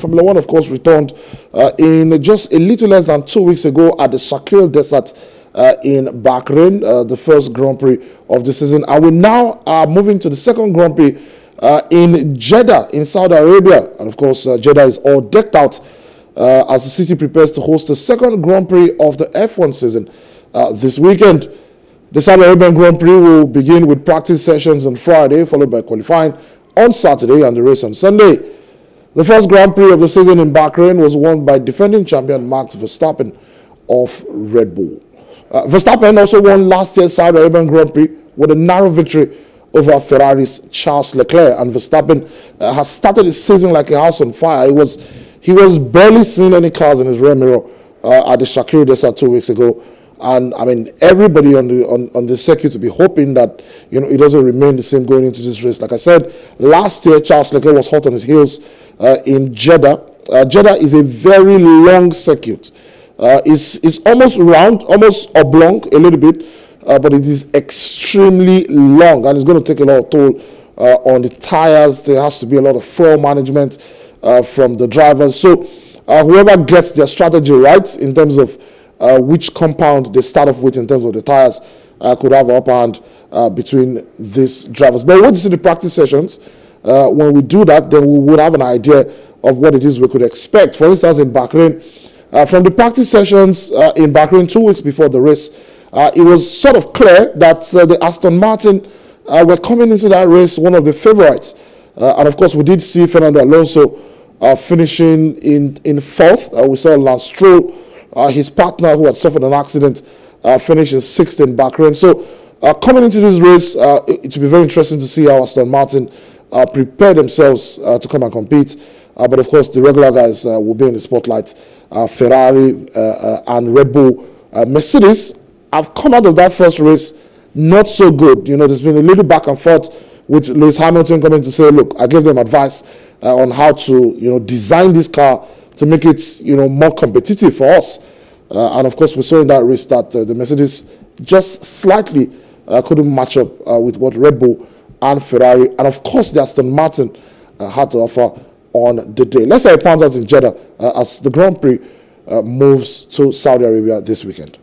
Formula One, of course, returned in just a little less than 2 weeks ago at the Shakil Desert in Bahrain, the first Grand Prix of the season. And we now are moving to the second Grand Prix in Jeddah in Saudi Arabia. And of course, Jeddah is all decked out as the city prepares to host the second Grand Prix of the F1 season this weekend. The Saudi Arabian Grand Prix will begin with practice sessions on Friday, followed by qualifying on Saturday and the race on Sunday. The first Grand Prix of the season in Bahrain was won by defending champion Max Verstappen of Red Bull. Verstappen also won last year's Saudi Arabian Grand Prix with a narrow victory over Ferrari's Charles Leclerc, and Verstappen has started his season like a house on fire. He was barely seeing any cars in his rear mirror at the Shakir Desert 2 weeks ago. And I mean, everybody on the circuit to be hoping that it doesn't remain the same going into this race. Like I said, last year Charles Leclerc was hot on his heels in Jeddah. Jeddah is a very long circuit. It's almost round, almost oblong a little bit, but it is extremely long, and it's going to take a lot of toll on the tires. There has to be a lot of fuel management from the drivers. So whoever gets their strategy right in terms of which compound they start off with in terms of the tires could have an upper hand between these drivers. But when you see the practice sessions, when we do that, then we would have an idea of what it is we could expect. For instance, in Bahrain, from the practice sessions in Bahrain 2 weeks before the race, it was sort of clear that the Aston Martin were coming into that race one of the favorites. And of course, we did see Fernando Alonso finishing in fourth. We saw Lance Stroll, his partner who had suffered an accident, finished in sixth in Bahrain. So coming into this race, it will be very interesting to see how Aston Martin prepare themselves to come and compete. But of course, the regular guys will be in the spotlight. Ferrari and Red Bull. Mercedes have come out of that first race not so good. There's been a little back and forth with Lewis Hamilton coming to say, look, I gave them advice on how to, design this car to make it, more competitive for us. And of course, we saw in that race that the Mercedes just slightly couldn't match up with what Red Bull and Ferrari, and of course, the Aston Martin had to offer on the day. Let's say it pans out in Jeddah as the Grand Prix moves to Saudi Arabia this weekend.